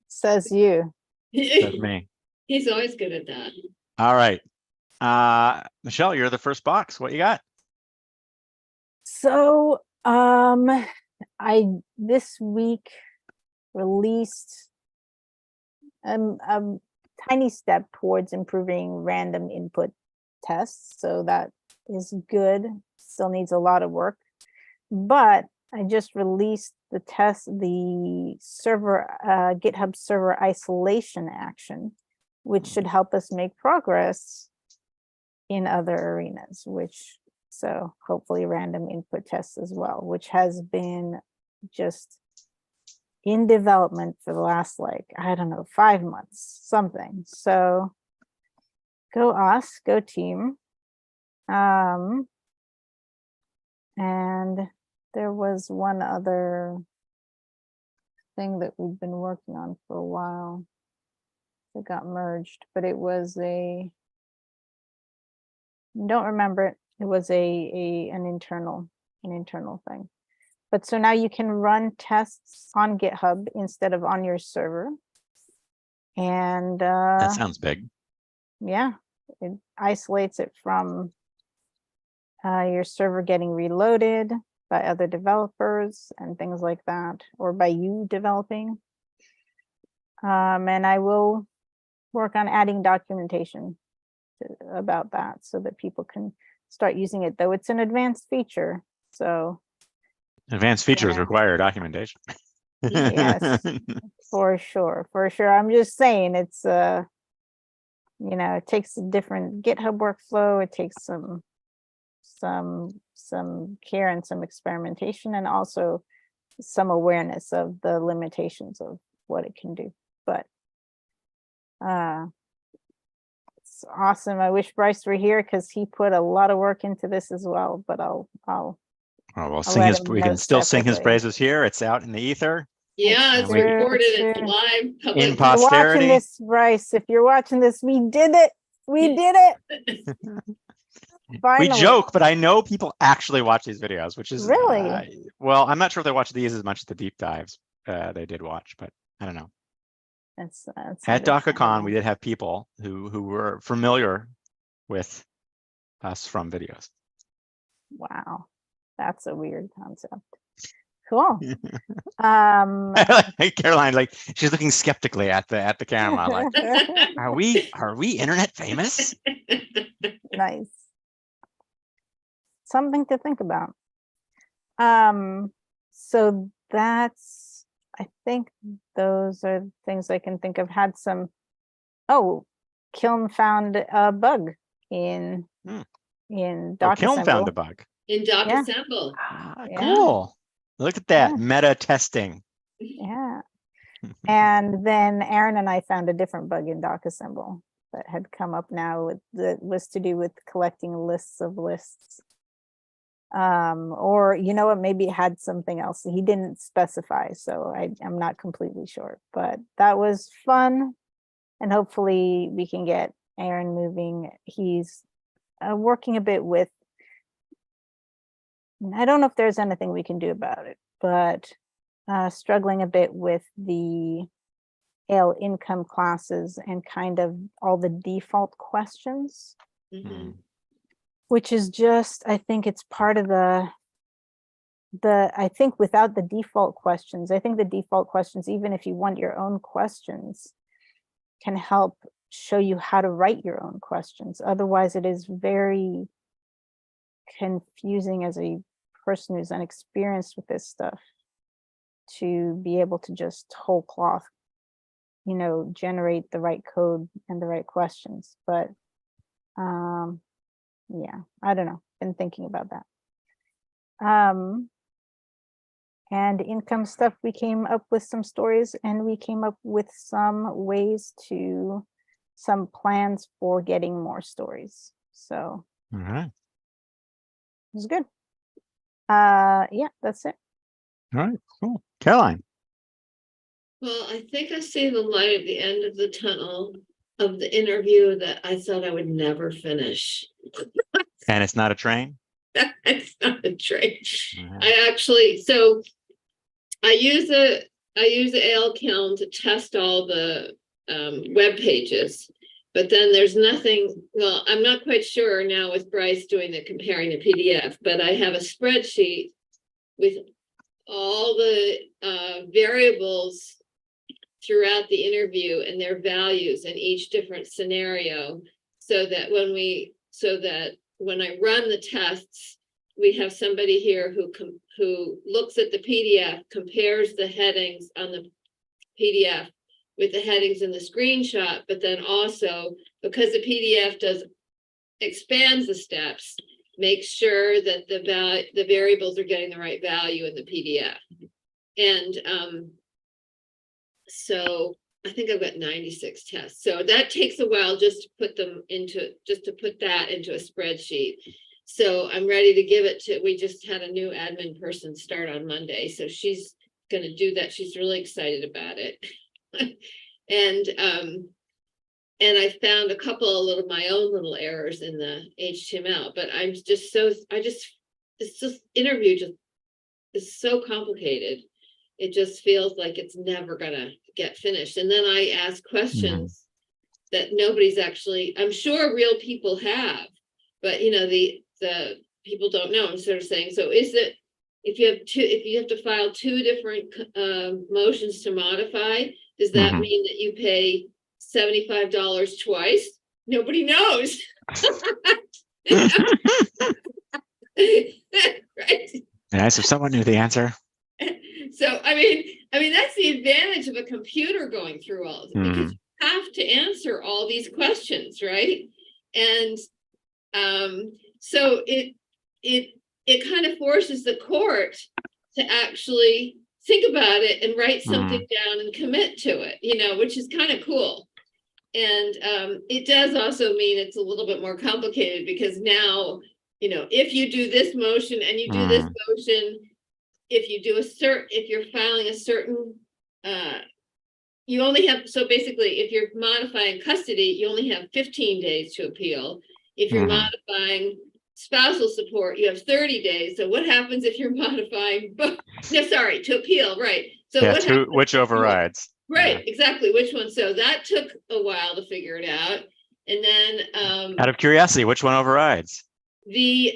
Says you. That's me. He's always good at that. All right. Michelle, you're the first box. What you got? So, I this week released a tiny step towards improving random input tests. So that is good. Still needs a lot of work, but I just released the test, the server, GitHub server isolation action, which should help us make progress in other arenas, so hopefully random input tests as well, which has been just in development for the last, like, I don't know, 5 months, something. So go us, go team. And there was one other thing that we've been working on for a while that got merged, but it was don't remember it. It was an internal thing. But so now you can run tests on GitHub instead of on your server. And That sounds big. yeah, it isolates it from your server getting reloaded by other developers and things like that, or by you developing. And I will work on adding documentation about that so that people can start using it, though it's an advanced feature. So Advanced features require documentation. Yes, for sure. I'm just saying it's it takes a different GitHub workflow. It takes some care and some experimentation, and also some awareness of the limitations of what it can do. But it's awesome. I wish Bryce were here because he put a lot of work into this as well. But I'll well, we let can him still know sing his separately. praises here. It's out in the ether. Yeah, it's true, recorded. it's It's true. live. In Public. If you're watching posterity. this, Bryce, if you're watching this, we did it. We did it. Finally. We joke, but I know people actually watch these videos, which is Really? well, I'm not sure if they watch these as much as the deep dives they did watch, but I don't know. That's At DocaCon, understandable. we did have people who were familiar with us from videos. Wow, that's a weird concept. Cool. Caroline, like, she's looking skeptically at the camera, like, are we internet famous? Nice. Something to think about. So that's, I think those are things I can think of. Had some, Kiln found a bug in Kiln Docassemble. found a bug. In Docassemble. Yeah. Cool. Look at that, Yeah. meta testing. Yeah. And then Aaron and I found a different bug in Docassemble that had come up now that was to do with collecting lists of lists. Or you know what, maybe it had something else. He didn't specify, so I'm not completely sure, but that was fun. And hopefully we can get Aaron moving. He's working a bit with, I don't know if there's anything we can do about it, but struggling a bit with the Ale income classes and kind of all the default questions, which is just, I think it's part of I think without the default questions, even if you want your own questions, can help show you how to write your own questions. Otherwise, it is very confusing as a person who's unexperienced with this stuff to be able to just whole cloth, generate the right code and the right questions. But yeah, I don't know, been thinking about that. And income stuff, we came up with some stories, and we came up with some plans for getting more stories. So All right. it was good. Yeah, that's it. All right, cool. Caroline. Well, I think I see the light at the end of the tunnel of the interview that I thought I would never finish. And it's not a train? It's not a train. I actually, so I use I use ALKiln to test all the web pages, but then there's nothing. Well, I'm not quite sure now with Bryce doing the comparing the PDF, but I have a spreadsheet with all the variables throughout the interview and their values in each different scenario, so that when I run the tests, we have somebody here who looks at the PDF, compares the headings on the PDF with the headings in the screenshot, but then also, because the PDF expands the steps, makes sure that the variables are getting the right value in the PDF. And so I think I've got 96 tests. So that takes a while just to put that into a spreadsheet. So I'm ready to give it to, we just had a new admin person start on Monday. So she's going to do that. She's really excited about it. And I found a couple of my own little errors in the HTML, but I'm just this interview just is so complicated. It just feels like it's never gonna get finished. And then I ask questions that nobody's actually, I'm sure real people have, but the people don't know. I'm sort of saying, so is it, if you have to file two different motions to modify, does that mean that you pay $75 twice? Nobody knows. Right? Nice if someone knew the answer. So I mean that's the advantage of a computer going through all of it, because you have to answer all these questions, right? And so it kind of forces the court to actually think about it and write something down and commit to it, which is kind of cool. And it does also mean it's a little bit more complicated, because now, if you do this motion and you do this motion, if you're filing a certain, you only have, so basically, if you're modifying custody, you only have 15 days to appeal. If you're modifying spousal support, you have 30 days. So what happens if you're modifying to appeal, right? So which overrides? Right, exactly. Which one? So that took a while to figure it out. And then out of curiosity, which one overrides? The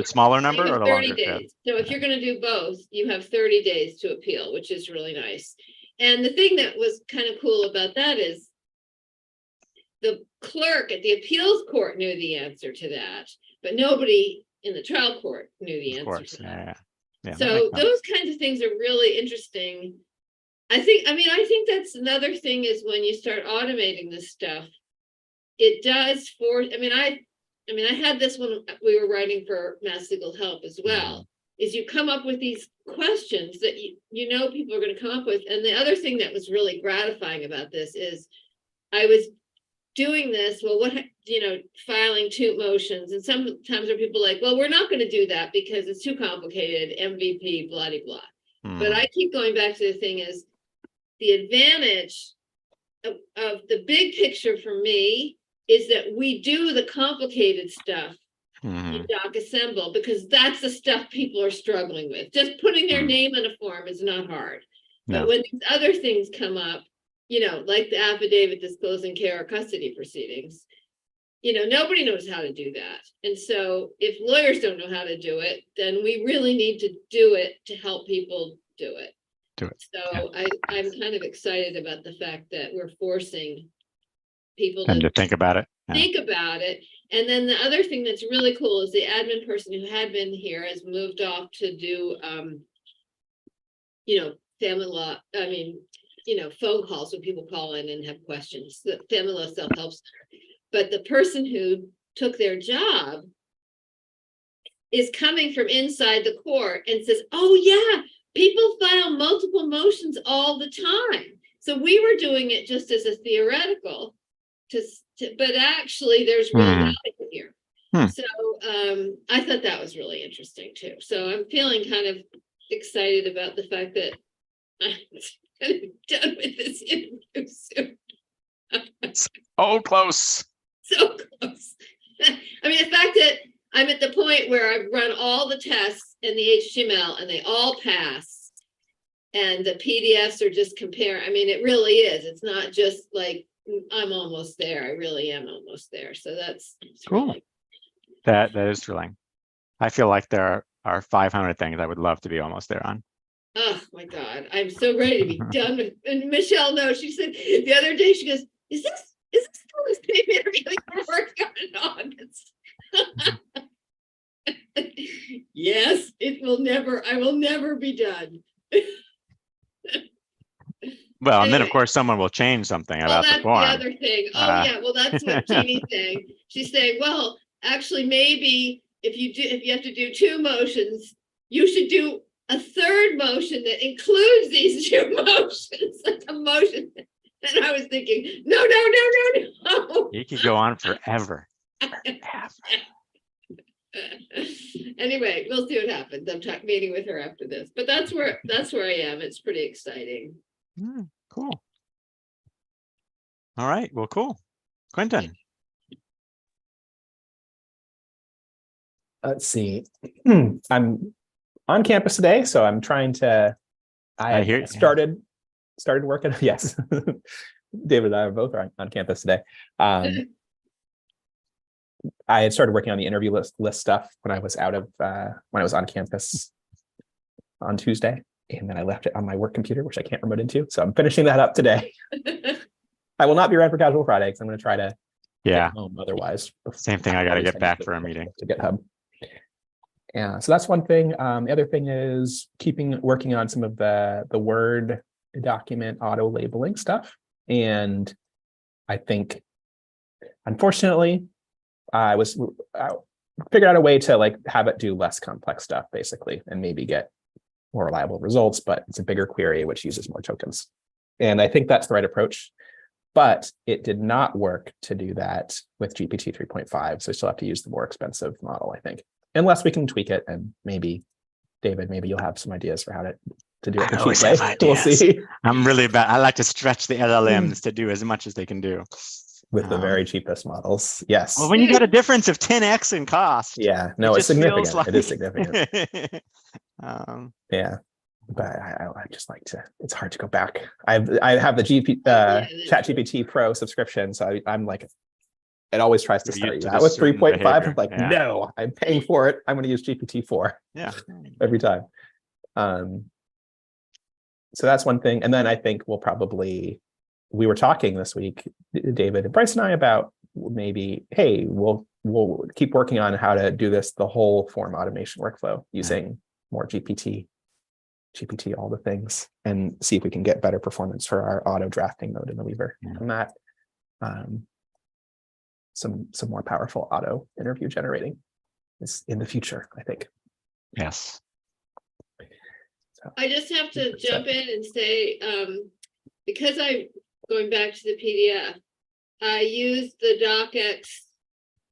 smaller number or the 30 longer days. So if you're going to do both, you have 30 days to appeal, which is really nice. And the thing that was kind of cool about that is the clerk at the appeals court knew the answer to that, but nobody in the trial court knew the answer to that. Yeah, so those kinds of things are really interesting. I think that's another thing, is when you start automating this stuff, it does force, I had this when we were writing for Mass Legal Help as well, is you come up with these questions that people are going to come up with. And the other thing that was really gratifying about this is I was doing this, filing two motions. And sometimes there are people like, well, we're not going to do that because it's too complicated, MVP, blah, blah, blah. But I keep going back to the thing is, the advantage of the big picture for me is that we do the complicated stuff in Docassemble, because that's the stuff people are struggling with. Just putting their name on a form is not hard. But when these other things come up, like the affidavit disclosing care or custody proceedings, nobody knows how to do that. And so if lawyers don't know how to do it, then we really need to do it to help people do it. So I'm kind of excited about the fact that we're forcing people to think about it. Think about it. And then the other thing that's really cool is the admin person who had been here has moved off to do, family law. Phone calls when people call in and have questions. The family law self-help center. But the person who took their job is coming from inside the court and says, "Oh yeah, people file multiple motions all the time." So we were doing it just as a theoretical, but actually there's real value here. So I thought that was really interesting too. So I'm feeling kind of excited about the fact that I'm kind of done with this interview soon. Oh, close. So close. The fact that I'm at the point where I've run all the tests in the HTML and they all pass. And the PDFs are just compare. I mean, it really is. It's not just like I'm almost there. I really am almost there. So that's Cool. thrilling. That is thrilling. I feel like there are 500 things I would love to be almost there on. Oh my God. I'm so ready to be done with, and Michelle knows, she said the other day, she goes, is this still the same interview you're working on in August? Yes, I will never be done. Well, and then of Anyway. course someone will change something Well, about the that's form. the other thing. Oh, yeah. Well, that's what Jeannie's saying. She's saying, well, actually, maybe if you have to do 2 motions, you should do a third motion that includes these 2 motions. Like a motion. And I was thinking, no. You could go on forever. Anyway, we'll see what happens. I'm meeting with her after this, but that's where I am. It's pretty exciting. Cool. All right. Well, cool. Quentin. Let's see. I'm on campus today, so I'm trying to. I hear you. started working. Yes, David and I are both on campus today. I had started working on the interview list stuff when I was when I was on campus on Tuesday, and then I left it on my work computer, which I can't remote into. So I'm finishing that up today. I will not be around for Casual Friday because I'm going to try to get home otherwise. Same thing. I got to get back for a meeting to GitHub. Yeah, so that's one thing. The other thing is working on some of the Word document auto labeling stuff. And I think, unfortunately, I figured out a way to like have it do less complex stuff, basically, and maybe get more reliable results, but it's a bigger query, which uses more tokens. And I think that's the right approach. But it did not work to do that with GPT 3.5. So we still have to use the more expensive model, I think, unless we can tweak it. And maybe, David, maybe you'll have some ideas for how to do it. I always have ideas. We'll see. I'm really bad. I like to stretch the LLMs to do as much as they can do. With the very cheapest models. Yes. Well, when you got a difference of 10x in cost. Yeah, no, it's significant. Like... It is significant. Yeah. But I just like to, it's hard to go back. I have the Chat GPT Pro subscription. So I'm like, it always tries to start you out with 3.5. I'm like, no, I'm paying for it. I'm going to use GPT-4. Yeah. Every time. So that's one thing. And then I think we were talking this week, David and Bryce and I, about maybe, hey, we'll keep working on how to do the whole form automation workflow using more GPT, all the things, and see if we can get better performance for our auto drafting mode in the Weaver. And that some more powerful auto interview generating is in the future, I think. Yes. So, I just have to jump in and say, because I'm going back to the PDF, I used the DocX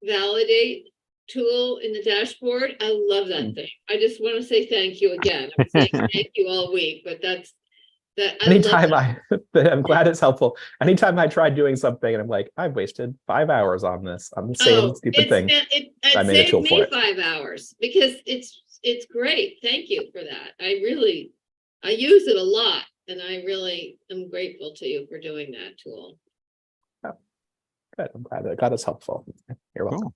validate tool in the dashboard. I love that thing. I just want to say thank you again. I'm saying thank you all week, but that's that. I'm glad it's helpful. Anytime I tried doing something and I'm like, I've wasted 5 hours on this. I'm saying stupid thing. I made a tool for it. 5 hours because it's great. Thank you for that. I use it a lot, and I really am grateful to you for doing that tool. Oh, good. I'm glad it's helpful. You're welcome. Cool.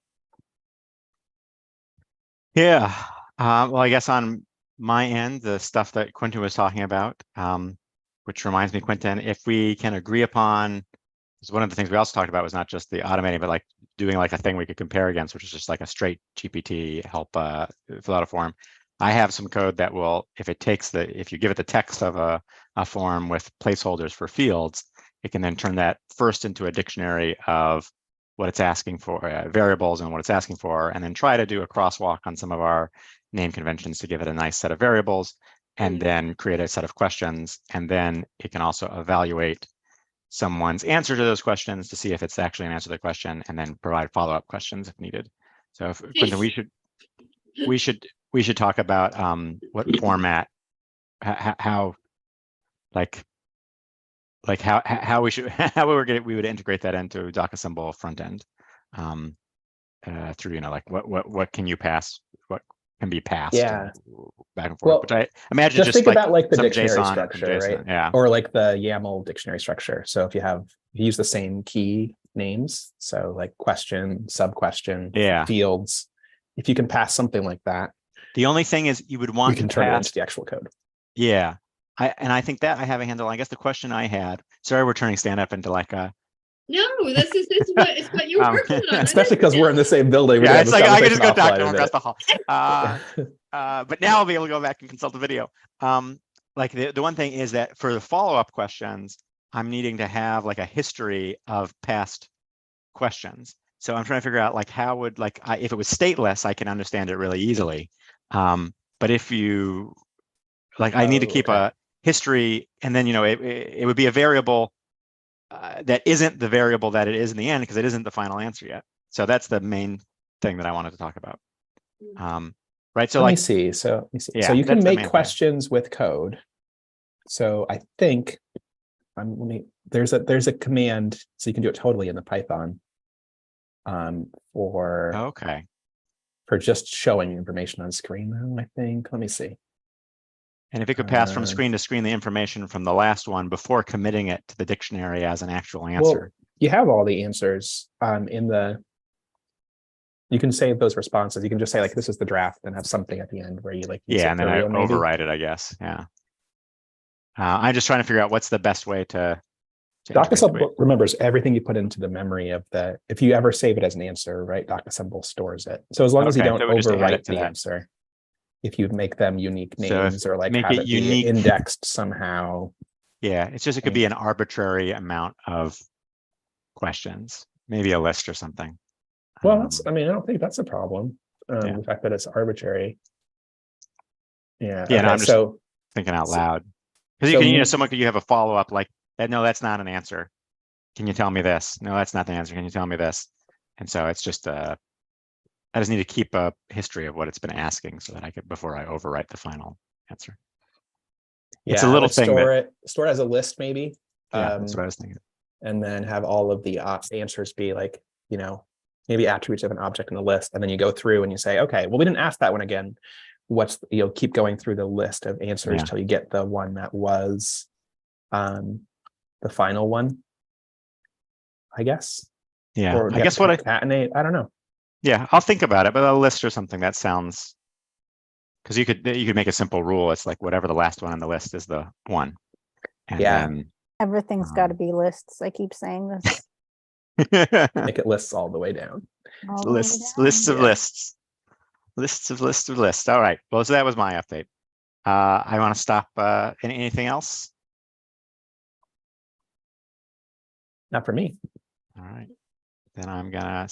Yeah. Well, I guess on my end, the stuff that Quentin was talking about, which reminds me, Quentin, if we can agree upon, because one of the things we also talked about was not just the automating, but like doing like a thing we could compare against, which is just like a straight GPT help fill out a form. I have some code that will, if you give it the text of a form with placeholders for fields, it can then turn that first into a dictionary of what it's asking for, variables and what it's asking for, and then try to do a crosswalk on some of our name conventions to give it a nice set of variables, and then create a set of questions. And then it can also evaluate someone's answer to those questions to see if it's actually an answer to the question, and then provide follow-up questions if needed. So Quentin, we should talk about what format, how we would integrate that into Docassemble front end through, like what can you pass, what can be passed. Yeah. Back and forth, Well, which I imagine just just think like about like the some dictionary JSON from structure, right? JSON. Yeah. Or like the YAML dictionary structure. So if you use the same key names, so like question, sub-question, Yeah. fields, if you can pass something like that, The only thing is you would you want can to turn it pass. into the actual code. Yeah. I think that I have a handle. I guess the question I had, sorry, we're turning stand up into like a, No, it's what you're working on. Especially because we're in the same building. We can yeah, have it's this like I can just go conversation talk to offline him in a across the hall. minute. But now I'll be able to go back and consult the video. Like the one thing is that for the follow-up questions, I'm needing to have like a history of past questions. So I'm trying to figure out like how would like if it was stateless, I can understand it really easily. But if you like, I need to keep a history, and then it would be a variable that isn't the variable that it is in the end because it isn't the final answer yet. So that's the main thing that I wanted to talk about. Right. So Let me like, see. So let me see. yeah, So you can that's the make main thing. questions with code. So I think there's a command, so you can do it totally in the Python. For just showing information on screen though, I think. Let me see. And if it could pass from screen to screen the information from the last one before committing it to the dictionary as an actual answer. Well, you have all the answers in the. You can save those responses. You can just say like, this is the draft, and have something at the end where you like. Yeah, and then I overwrite it, I guess. Yeah. I'm just trying to figure out what's the best way to Docassemble remembers everything you put into the memory of the. If you ever save it as an answer, right? Docassemble stores it. So as long as you don't overwrite the answer, if you make them unique names or like have it be indexed somehow. Yeah, it's just it could be an arbitrary amount of questions, maybe a list or something. Well, I don't think that's a problem. The fact that it's arbitrary. Yeah. Yeah. Okay, no, I'm just thinking out loud. Because you have a follow-up like, no, that's not an answer. Can you tell me this? No, that's not the answer. Can you tell me this? And so it's just I just need to keep a history of what it's been asking so that I could, before I overwrite the final answer. Yeah, it's a little thing store it as a list, maybe. Yeah, that's what I was thinking. And then have all of the answers be like, maybe attributes of an object in the list. And then you go through and you say, okay, well, we didn't ask that one again. Keep going through the list of answers till you get the one that was the final one, I guess. Yeah, or I guess what concatenate. I don't know. Yeah, I'll think about it, but a list or something that sounds, because you could make a simple rule. It's like whatever the last one on the list is the one. And then everything's got to be lists. I keep saying this. Make it lists all the way down. Lists of lists. Lists of lists of lists. All right. Well, so that was my update. I want to stop. Anything else? Not for me. All right. Then I'm gonna